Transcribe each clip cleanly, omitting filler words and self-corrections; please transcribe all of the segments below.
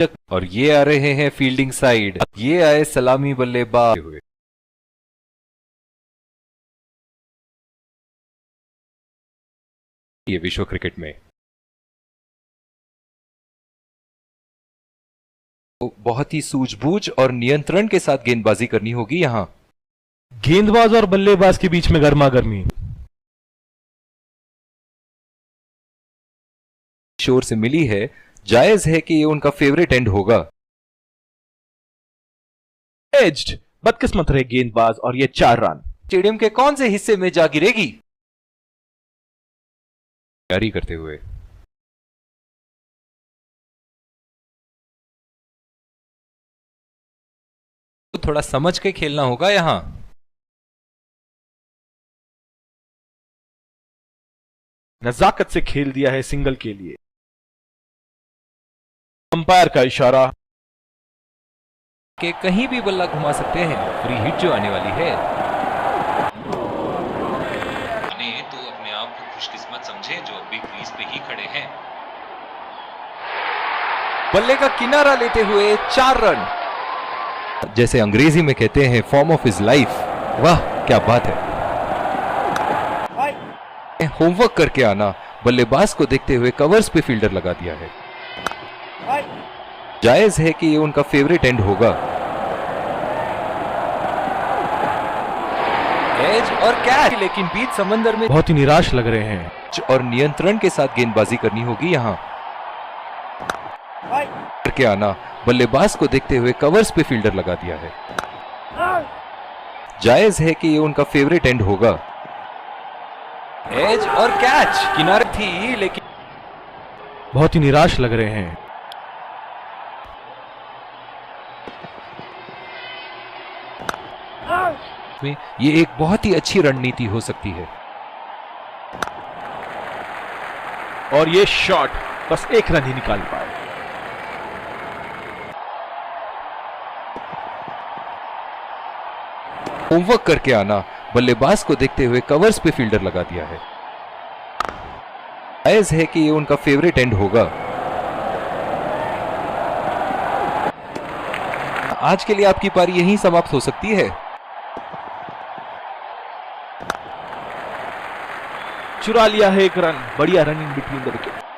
और ये आ रहे हैं फील्डिंग साइड, ये आए सलामी बल्लेबाज हुए। ये विश्व क्रिकेट में बहुत ही सूझबूझ और नियंत्रण के साथ गेंदबाजी करनी होगी यहां। गेंदबाज और बल्लेबाज के बीच में गर्मा गर्मी शोर से मिली है, जायज है कि ये उनका फेवरेट एंड होगा। एज्ड, बदकिस्मत रहे गेंदबाज और ये 4 रन। स्टेडियम के कौन से हिस्से में जा गिरेगी? जारी करते हुए तो थोड़ा समझ के खेलना होगा यहां। नजाकत से खेल दिया है सिंगल के लिए। अंपायर का इशारा कि कहीं भी बल्ला घुमा सकते हैं। फ्री हिट जो आने वाली है, तो अपने आप को खुशकिस्मत समझे जो अभी क्रीज पे ही खड़े हैं। बल्ले का किनारा लेते हुए 4 रन, जैसे अंग्रेजी में कहते हैं फॉर्म ऑफ हिज लाइफ। वाह क्या बात है। होमवर्क करके आना, बल्लेबाज को देखते हुए कवर्स पे फील्डर लगा दिया है। जायज है कि ये उनका फेवरेट एंड होगा। एज और कैच, लेकिन बीच समंदर में बहुत ही निराश लग रहे हैं और नियंत्रण के साथ गेंदबाजी करनी होगी यहां। करके आना, बल्लेबाज को देखते हुए कवर्स पे फील्डर लगा दिया है। जायज है कि ये उनका फेवरेट एंड होगा। एज और कैच, किनारे थी लेकिन बहुत ही निराश लग रहे हैं। ये एक बहुत ही अच्छी रणनीति हो सकती है। और ये शॉट बस 1 रन ही निकाल पाए। होमवर्क करके आना, बल्लेबाज को देखते हुए कवर्स पे फील्डर लगा दिया है। जायज है कि ये उनका फेवरेट एंड होगा। आज के लिए आपकी पारी यहीं समाप्त हो सकती है। चुरा लिया है 1 रन। बढ़िया run in between the wicket.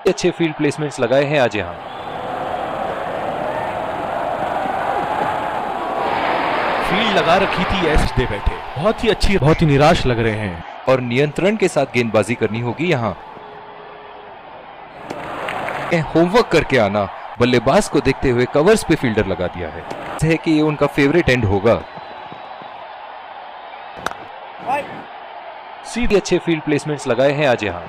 अच्छे फील्ड प्लेसमेंट्स लगाए हैं आज यहां। फील्ड लगा रखी थी, ऐसे दे बैठे। बहुत ही अच्छी, बहुत ही निराश लग रहे हैं और नियंत्रण के साथ गेंदबाजी करनी होगी यहां। होमवर्क करके आना, बल्लेबाज को देखते हुए कवर्स पे फील्डर लगा दिया है कि ये उनका फेवरेट एंड होगा। सीधे अच्छे फील्ड प्लेसमेंट्स लगाए हैं आज यहां।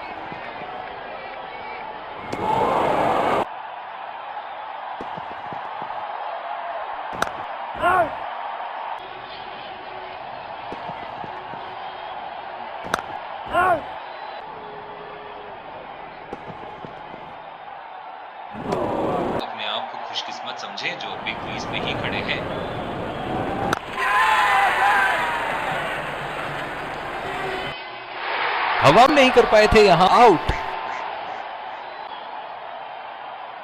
अपने आप को खुशकिस्मत समझे जो अभी क्रीज पे ही खड़े हैं। हवा में नहीं कर पाए थे यहां, आउट।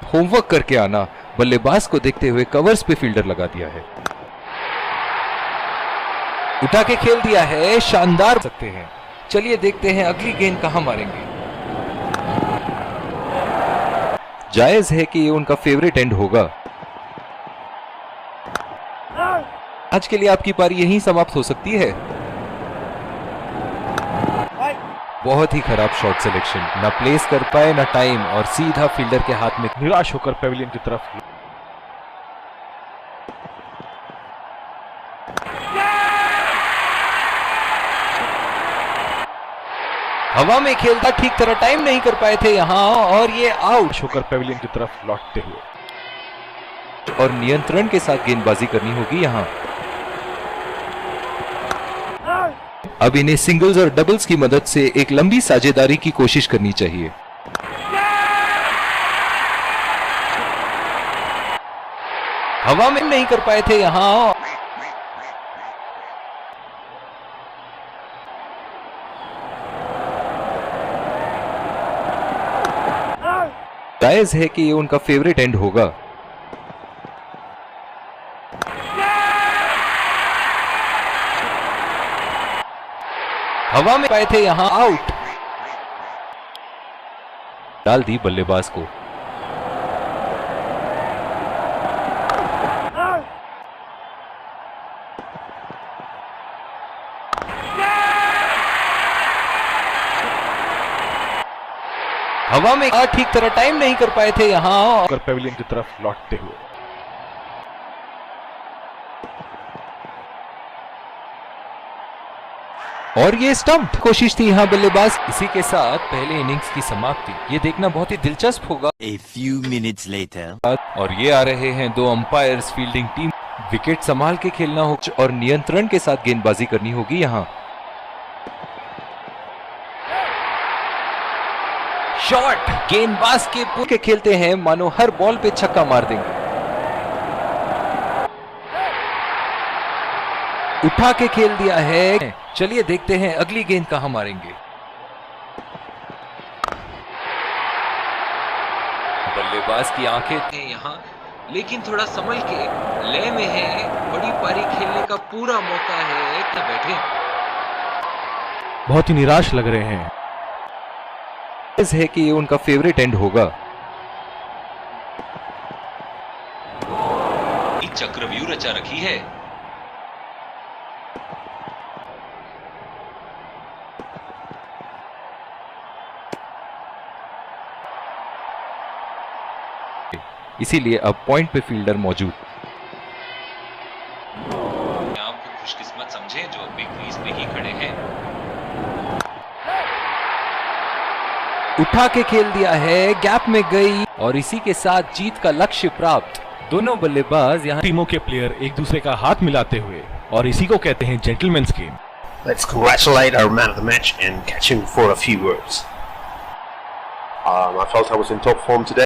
होमवर्क करके आना, बल्लेबाज को देखते हुए कवर्स पे फील्डर लगा दिया है। उठा के खेल दिया है, शानदार सकते हैं। चलिए देखते हैं अगली गेंद कहां मारेंगे। जायज है कि ये उनका फेवरेट एंड होगा। आज के लिए आपकी पारी यहीं समाप्त हो सकती है। बहुत ही खराब शॉट सिलेक्शन, ना प्लेस कर पाए ना टाइम, और सीधा फील्डर के हाथ में। निराश होकर पेविलियन की तरफ। हवा में खेलता ठीक तरह टाइम नहीं कर पाए थे यहां, और ये आउट होकर पेविलियन की तरफ लौटते हुए। और नियंत्रण के साथ गेंदबाजी करनी होगी यहां। अब इन्हें सिंगल्स और डबल्स की मदद से एक लंबी साझेदारी की कोशिश करनी चाहिए। हवा में नहीं कर पाए थे यहां, जायज है कि ये उनका फेवरेट एंड होगा। हवा में पाए थे यहां, आउट। डाल दी बल्लेबाज को। हवा में ठीक तरह टाइम नहीं कर पाए थे यहां, कर पेविलियन की तरफ लौटते हुए। और ये स्टंप कोशिश थी यहां बल्लेबाज। इसी के साथ पहले इनिंग्स की समाप्ति। ये देखना बहुत ही दिलचस्प होगा। A few minutes later. और ये आ रहे हैं दो अंपायर्स, फील्डिंग टीम। विकेट संभाल के खेलना होगा और नियंत्रण के साथ गेंदबाजी करनी होगी यहां। शॉट, गेंदबाज के पुल के खेलते हैं मानो हर बॉल पे छक्का मार देंगे। उठा के खेल दिया है। चलिए देखते हैं अगली गेंद कहां मारेंगे। बल्लेबाज की आंखें थे यहां, लेकिन थोड़ा संभल के, लय में है। बड़ी पारी खेलने का पूरा मौका है। क्या बैठे, बहुत ही निराश लग रहे हैं। है कि ये उनका फेवरेट एंड होगा। चक्रव्यूह रचा रखी है। इसीलिए अब पॉइंट पे फील्डर मौजूद। आपको खुशकिस्मत समझे जो अभी क्रीज पे ही खड़े हैं। उठा के खेल दिया है, गैप में गई और इसी के साथ जीत का लक्ष्य प्राप्त। दोनों बल्लेबाज यहाँ टीमों के प्लेयर एक दूसरे का हाथ मिलाते हुए, और इसी को कहते हैं gentleman's game. Let's congratulate our man of the match and catch him for a few words. I felt I was in top form today.